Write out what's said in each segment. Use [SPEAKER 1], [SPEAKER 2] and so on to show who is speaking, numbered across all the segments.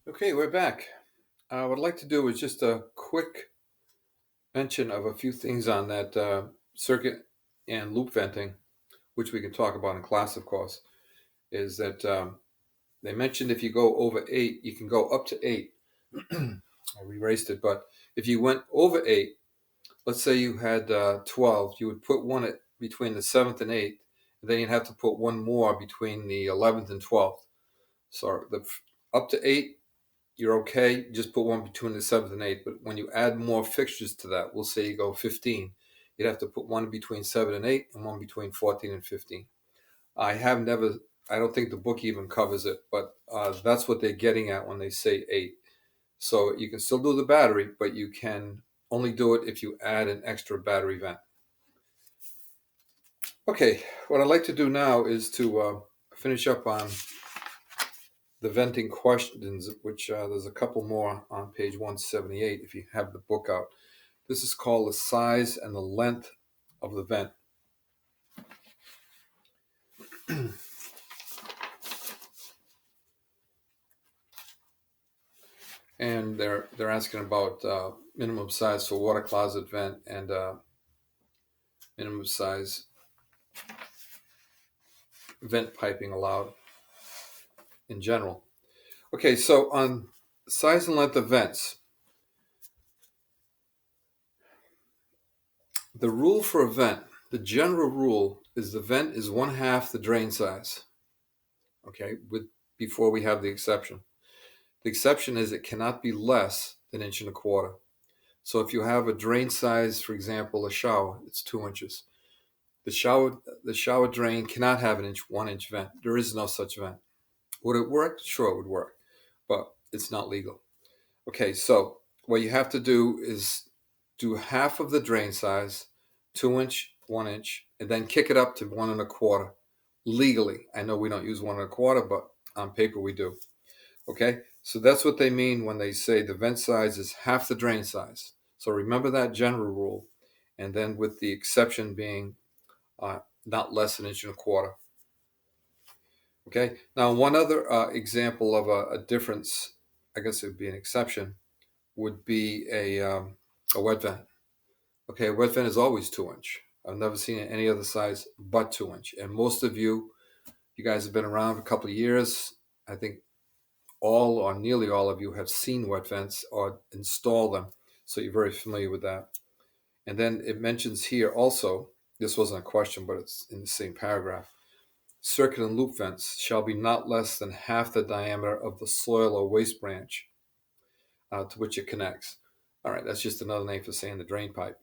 [SPEAKER 1] Okay, we're back. What I'd like to do is just a quick mention of a few things on that circuit and loop venting, which we can talk about in class, of course. Is that they mentioned if you go over 8, you can go up to 8. I erased it, but if you went over 8, let's say you had 12, you would put one between the 7th and 8th, and then you'd have to put one more between the 11th and 12th. So up to 8, you're okay. Just put one between the 7th and 8th. But when you add more fixtures to that, we'll say you go 15, you'd have to put one between 7 and 8 and one between 14 and 15. I have never, I don't think the book even covers it, but that's what they're getting at when they say 8. So you can still do the battery, but you can only do it if you add an extra battery vent. Okay, what I'd like to do now is to finish up on the venting questions, which there's a couple more on page 178 if you have the book out. This is called the size and the length of the vent. And they're asking about minimum size for water closet vent and minimum size vent piping allowed in general. Okay, so on size and length of vents, the rule for a vent, the general rule is the vent is 1/2 the drain size. Okay, before we have the exception. The exception is it cannot be less than 1.25 inches. So if you have a drain size, for example, a shower, it's 2 inches. The shower drain cannot have 1 inch vent. There is no such vent. Would it work? Sure, it would work, but it's not legal. Okay, so what you have to do is do half of the drain size, 2 inch, 1 inch, and then kick it up to 1 1/4 legally. I know we don't use 1 1/4, but on paper we do. Okay, so that's what they mean when they say the vent size is half the drain size. So remember that general rule, and then with the exception being not less than 1 1/4 inches. Okay, now one other example of a difference, I guess it would be an exception, would be a wet vent. Okay, a wet vent is always 2 inch. I've never seen it any other size but 2 inch. And most of you guys have been around a couple of years. I think all or nearly all of you have seen wet vents or installed them, so you're very familiar with that. And then it mentions here also, this wasn't a question, but it's in the same paragraph. Circuit and loop vents shall be not less than half the diameter of the soil or waste branch to which it connects. All right, that's just another name for saying the drain pipe.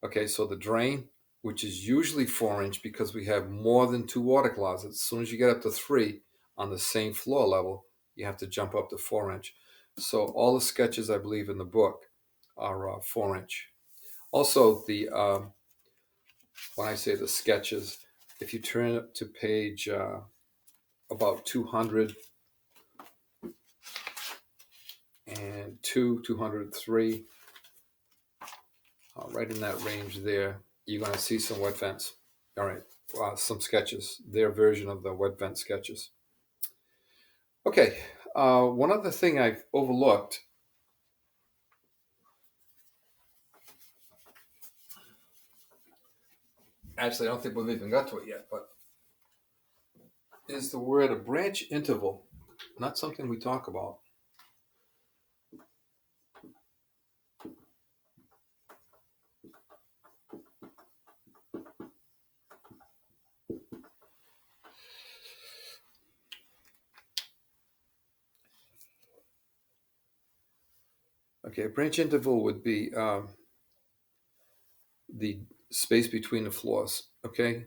[SPEAKER 1] Okay, so the drain, which is usually 4 inch because we have more than 2 water closets. As soon as you get up to 3 on the same floor level, you have to jump up to 4 inch. So all the sketches I believe in the book are 4 inch. Also, the when I say the sketches, if you turn it to page about 200 and 203, right in that range there, you're going to see some wet vents. All right, some sketches, their version of the wet vent sketches. Okay, one other thing I've overlooked. Actually, I don't think we've even got to it yet, but is the word a branch interval. Not something we talk about. Okay, a branch interval would be the space between the floors. Okay,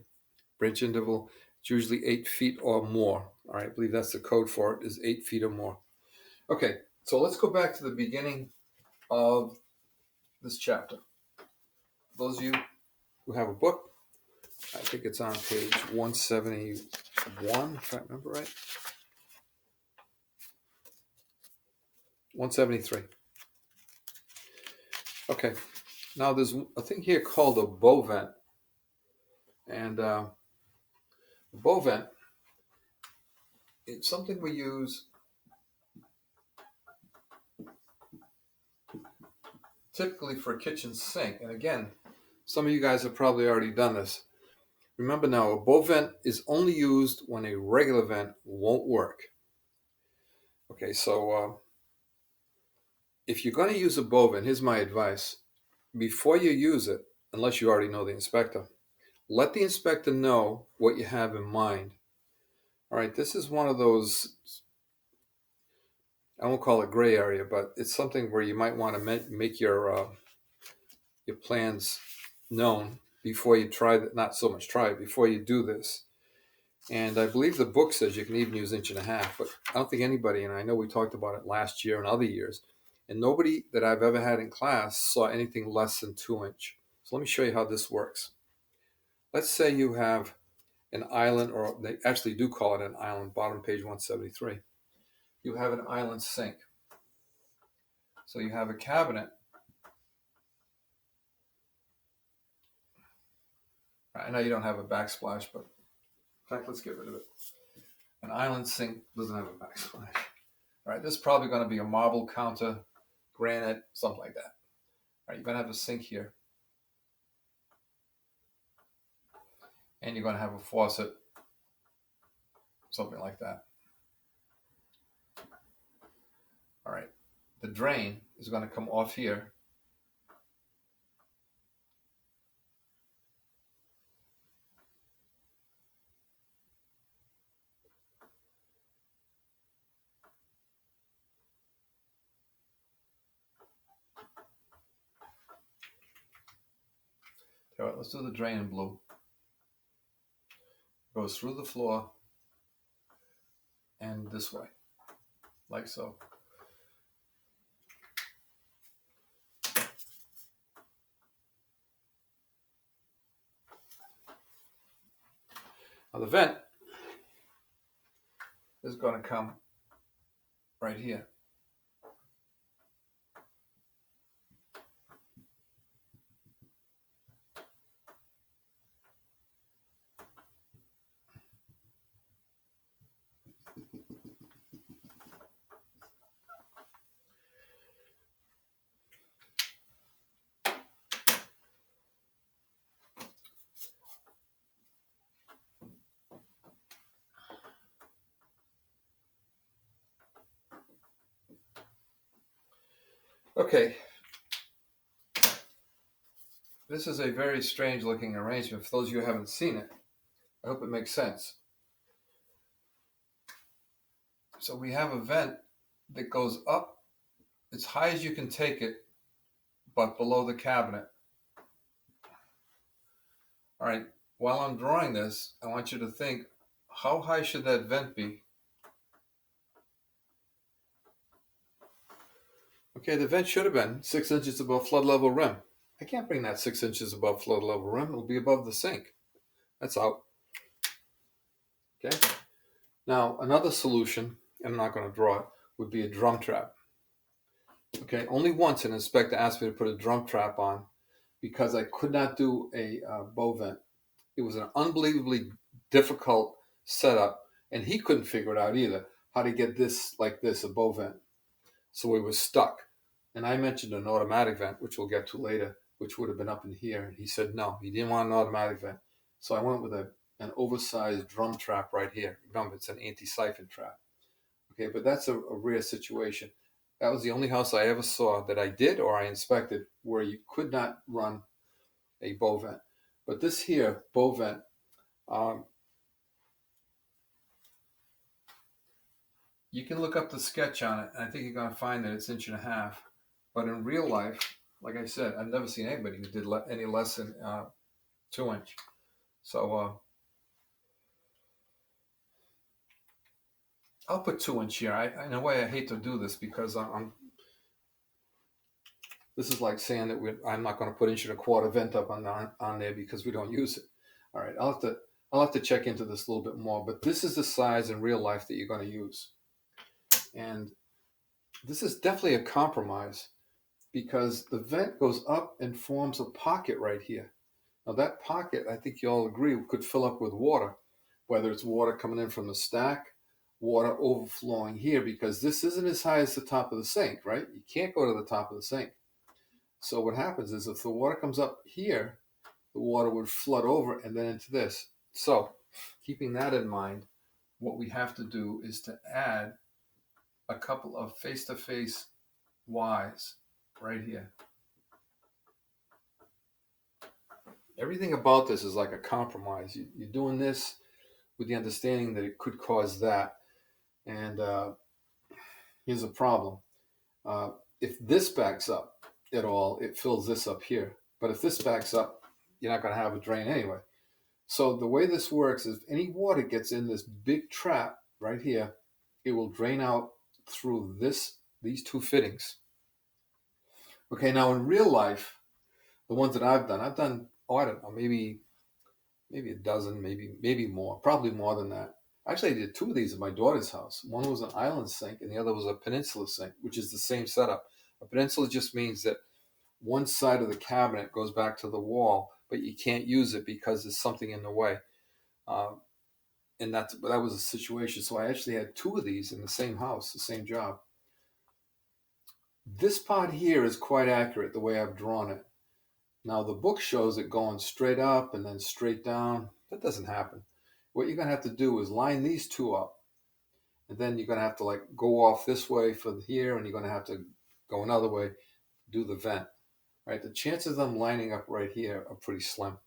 [SPEAKER 1] branch interval, it's usually 8 feet or more. All right, I believe that's the code for it, is 8 feet or more. Okay, so let's go back to the beginning of this chapter. Those of you who have a book, I think it's on page 171, if I remember right. 173. Okay, now there's a thing here called a bow vent. And a bow vent, it's something we use typically for a kitchen sink, and again, some of you guys have probably already done this. Remember now, a bow vent is only used when a regular vent won't work. Okay, so if you're going to use a bow vent, here's my advice. Before you use it, unless you already know the inspector, let the inspector know what you have in mind. All right, this is one of those, I won't call it gray area, but it's something where you might want to make your plans known before you try that. Not so much try it, before you do this. And I believe the book says you can even use 1.5 inches, but I don't think anybody, and I know we talked about it last year and other years, and nobody that I've ever had in class saw anything less than 2 inch. So let me show you how this works. Let's say you have an island, or they actually do call it an island, bottom page 173. You have an island sink. So you have a cabinet. I know you don't have a backsplash, but in fact, let's get rid of it. An island sink doesn't have a backsplash. All right, this is probably going to be a marble counter, granite, something like that. All right, you're going to have a sink here. And you're going to have a faucet, something like that. All right, the drain is going to come off here. All right, let's do the drain in blue. Goes through the floor and this way, like so. Now the vent is going to come right here. Okay, this is a very strange looking arrangement. For those of you who haven't seen it, I hope it makes sense. So we have a vent that goes up as high as you can take it, but below the cabinet. All right, while I'm drawing this, I want you to think, how high should that vent be? Okay, the vent should have been 6 inches above flood level rim. I can't bring that 6 inches above flood level rim. It'll be above the sink. That's out. Okay. Now, another solution, and I'm not going to draw it, would be a drum trap. Okay, only once an inspector asked me to put a drum trap on because I could not do a bow vent. It was an unbelievably difficult setup, and he couldn't figure it out either, how to get this like this, a bow vent. So we were stuck. And I mentioned an automatic vent, which we'll get to later, which would have been up in here. And he said no, he didn't want an automatic vent. So I went with an oversized drum trap right here. Remember, it's an anti-siphon trap. Okay, but that's a rare situation. That was the only house I ever saw that I did or I inspected where you could not run a bow vent. But this here, bow vent, you can look up the sketch on it, and I think you're going to find that it's 1.5 inches. But in real life, like I said, I've never seen anybody who did any less than 2 inch. So I'll put 2 inch here. In a way, I hate to do this because this is like saying that I'm not going to put 1.25 inch vent up on there because we don't use it. All right, I'll have to check into this a little bit more. But this is the size in real life that you're going to use, and this is definitely a compromise because the vent goes up and forms a pocket right here. Now that pocket, I think you all agree, could fill up with water, whether it's water coming in from the stack, water overflowing here, because this isn't as high as the top of the sink, right? You can't go to the top of the sink. So what happens is if the water comes up here, the water would flood over and then into this. So keeping that in mind, what we have to do is to add a couple of face-to-face Ys right here. Everything about this is like a compromise. You're doing this with the understanding that it could cause that. And here's a problem. Uh, if this backs up at all, it fills this up here. But if this backs up, you're not going to have a drain anyway. So the way this works is if any water gets in this big trap right here, it will drain out through these two fittings. Okay, now in real life, the ones that I've done, oh, I don't know, maybe a dozen, maybe more, probably more than that. Actually, I did two of these at my daughter's house. One was an island sink, and the other was a peninsula sink, which is the same setup. A peninsula just means that one side of the cabinet goes back to the wall, but you can't use it because there's something in the way. Uh, and that was a situation. So I actually had two of these in the same house, the same job. This part here is quite accurate the way I've drawn it. Now the book shows it going straight up and then straight down. That doesn't happen. What you're going to have to do is line these two up, and then you're going to have to like go off this way for here, and you're going to have to go another way, do the vent. Right? The chances of them lining up right here are pretty slim.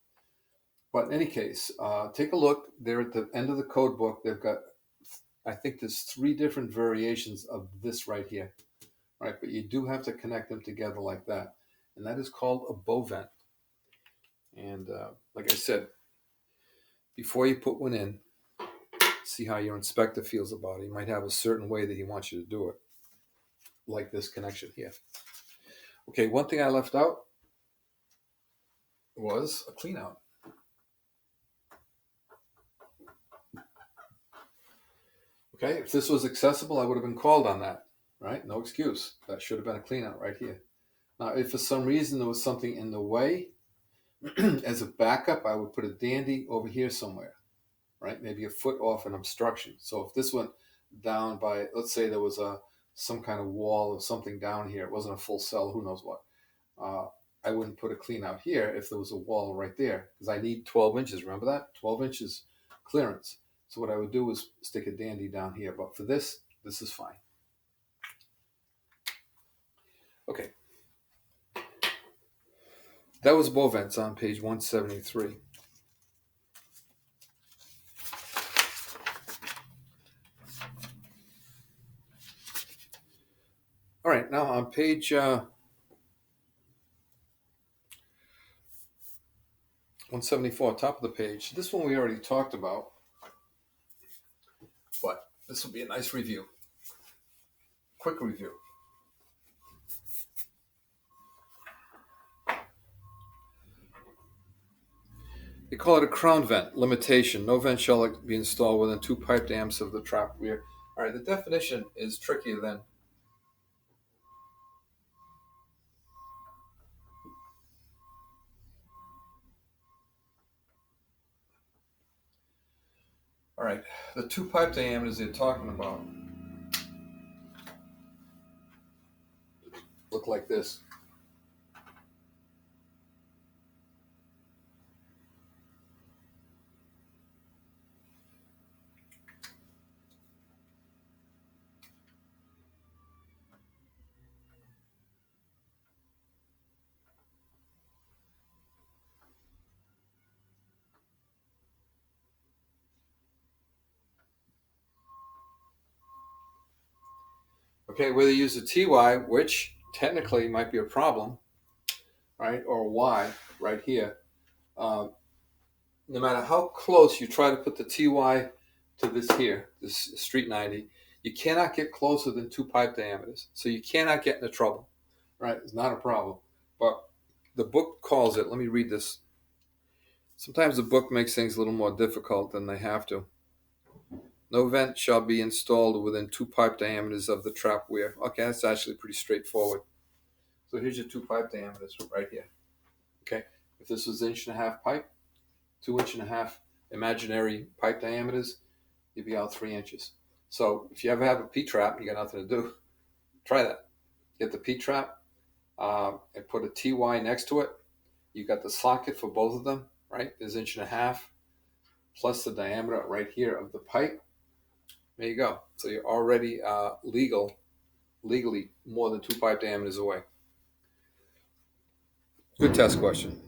[SPEAKER 1] But in any case, take a look. They're at the end of the code book. They've got, I think there's 3 different variations of this right here. Right? But you do have to connect them together like that. And that is called a bow vent. And like I said, before you put one in, see how your inspector feels about it. He might have a certain way that he wants you to do it, like this connection here. Okay, one thing I left out was a clean out. Okay, if this was accessible, I would have been called on that, right? No excuse. That should have been a clean out right here. Now, if for some reason there was something in the way, as a backup, I would put a dandy over here somewhere, right? Maybe a foot off an obstruction. So if this went down by, let's say there was some kind of wall or something down here, it wasn't a full cell, who knows what. I wouldn't put a clean out here if there was a wall right there, because I need 12 inches. Remember that? 12 inches clearance. So what I would do is stick a dandy down here. But for this is fine. Okay. That was bow vents on page 173. All right, now on page 174, top of the page. This one we already talked about, but this will be a nice review. Quick review. They call it a crown vent limitation. No vent shall be installed within 2 piped amps of the trap weir. All right, the definition is trickier than. All right, the 2 pipe diameters they're talking about look like this. Okay, whether you use a TY, which technically might be a problem, right, or a Y right here, no matter how close you try to put the TY to this here, this street 90, you cannot get closer than 2 pipe diameters. So you cannot get into trouble, right? It's not a problem. But the book calls it, let me read this. Sometimes the book makes things a little more difficult than they have to. No vent shall be installed within 2 pipe diameters of the trap weir. Okay, that's actually pretty straightforward. So here's your 2 pipe diameters right here. Okay, if this was 1.5 pipe, 2.5 imaginary pipe diameters, you'd be out 3 inches. So if you ever have a P-trap, you got nothing to do, try that. Get the P-trap, and put a TY next to it. You got the socket for both of them, right? There's 1.5 inches plus the diameter right here of the pipe. There you go. So you're already legally more than 2 pipe diameters away. Good test question.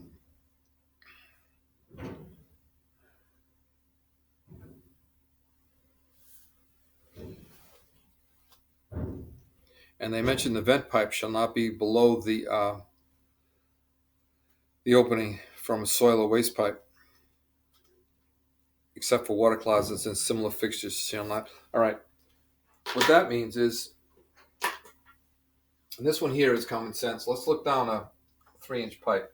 [SPEAKER 1] And they mentioned the vent pipe shall not be below the opening from a soil or waste pipe, except for water closets and similar fixtures shall not. All right. What that means is, and this one here is common sense. Let's look down a 3-inch pipe.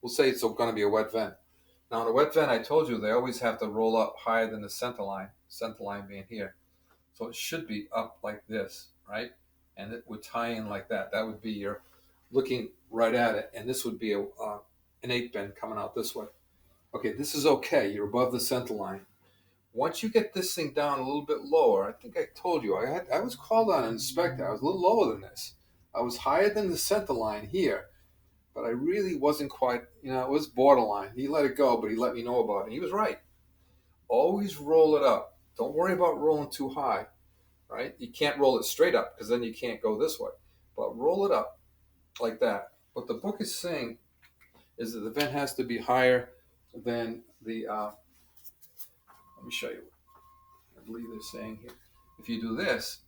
[SPEAKER 1] We'll say it's going to be a wet vent. Now, in a wet vent, I told you they always have to roll up higher than the center line being here. So it should be up like this, right? And it would tie in like that. That would be your looking right at it, and this would be an 8 bend coming out this way. Okay, this is okay. You're above the center line. Once you get this thing down a little bit lower, I think I told you, I was called on an inspector. I was a little lower than this. I was higher than the center line here, but I really wasn't quite, it was borderline. He let it go, but he let me know about it. He was right. Always roll it up. Don't worry about rolling too high, right? You can't roll it straight up because then you can't go this way. But roll it up like that. What the book is saying is that the vent has to be higher than the, let me show you. I believe they're saying here. If you do this,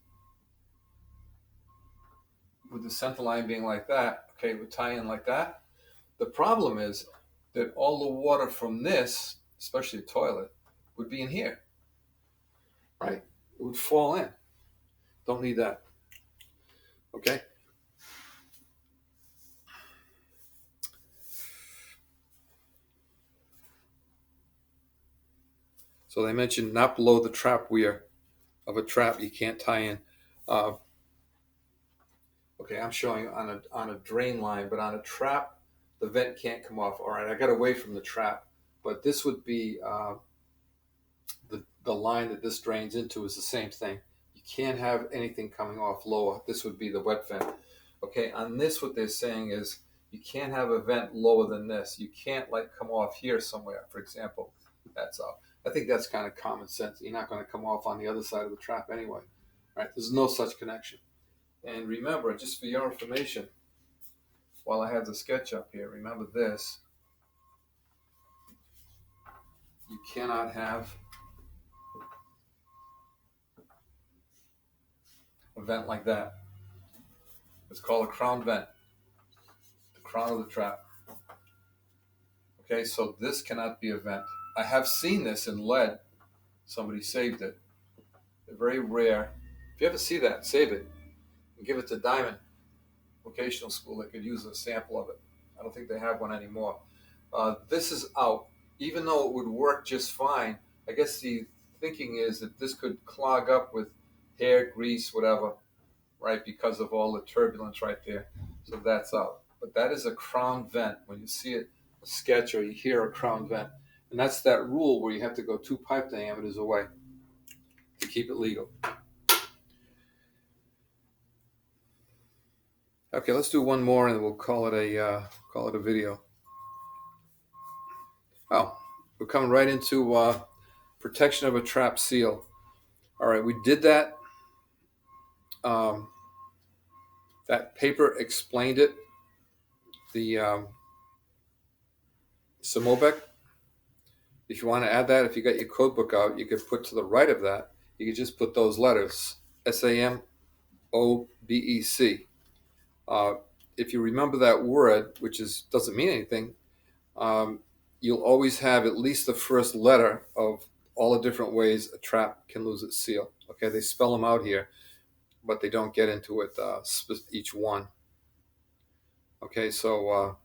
[SPEAKER 1] with the center line being like that, okay, it would tie in like that. The problem is that all the water from this, especially the toilet, would be in here, right? It would fall in. Don't need that. Okay? So they mentioned not below the trap weir of a trap. You can't tie in. Okay, I'm showing on a drain line, but on a trap, the vent can't come off. All right, I got away from the trap, but this would be the line that this drains into is the same thing. You can't have anything coming off lower. This would be the wet vent. Okay, on this, what they're saying is you can't have a vent lower than this. You can't come off here somewhere, for example. That's all. I think that's kind of common sense. You're not going to come off on the other side of the trap anyway, right? There's no such connection. And remember, just for your information, while I have the sketch up here, remember this. You cannot have a vent like that. It's called a crown vent, the crown of the trap. Okay, so this cannot be a vent. I have seen this in lead. Somebody saved it. They're very rare. If you ever see that, save it and give it to Diamond Vocational School. They could use a sample of it. I don't think they have one anymore. This is out. Even though it would work just fine, I guess the thinking is that this could clog up with hair, grease, whatever, right, because of all the turbulence right there. So that's out. But that is a crown vent. When you see it, a sketch, or you hear a crown vent, and that's that rule where you have to go 2 pipe diameters away to keep it legal. Okay, let's do one more, and we'll call it a video. Oh, we're coming right into protection of a trap seal. All right, we did that. That paper explained it. The Samobek. If you want to add that, if you got your code book out, you could put to the right of that. You could just put those letters, SAMOBEC. If you remember that word, which doesn't mean anything, you'll always have at least the first letter of all the different ways a trap can lose its seal. Okay, they spell them out here, but they don't get into it each one. Okay, so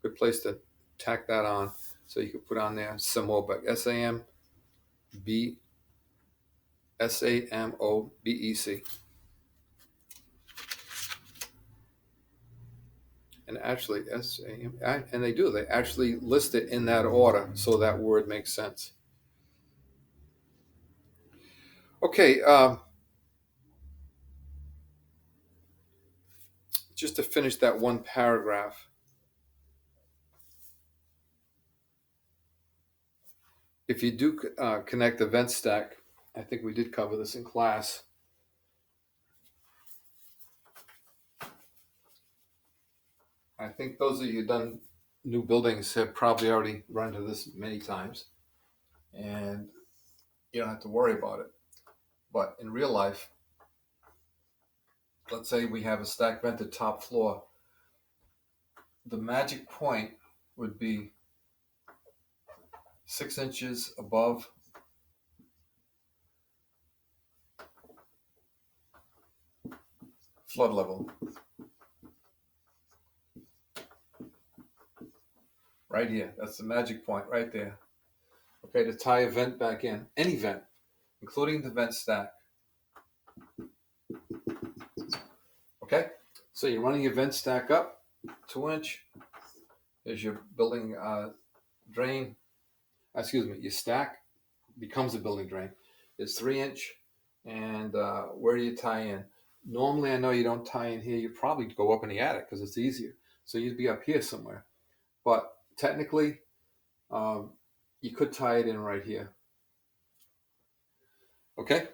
[SPEAKER 1] good place to tack that on. So you could put on there Samobek, SAMOBEC. And actually, and they actually list it in that order, so that word makes sense. Okay, just to finish that one paragraph, if you do connect the vent stack, I think we did cover this in class. I think those of you who've done new buildings have probably already run into this many times, and you don't have to worry about it. But in real life, let's say we have a stack vented top floor. The magic point would be 6 inches above flood level. Right here. That's the magic point right there. Okay, to tie a vent back in, any vent, including the vent stack. Okay, so you're running your vent stack up, 2-inch. Is your building drain, your stack becomes a building drain. It's 3-inch, and where do you tie in? Normally, I know you don't tie in here. You probably go up in the attic because it's easier. So you'd be up here somewhere. But technically, you could tie it in right here. Okay?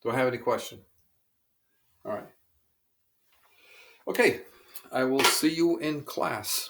[SPEAKER 1] Do I have any question? All right. Okay, I will see you in class.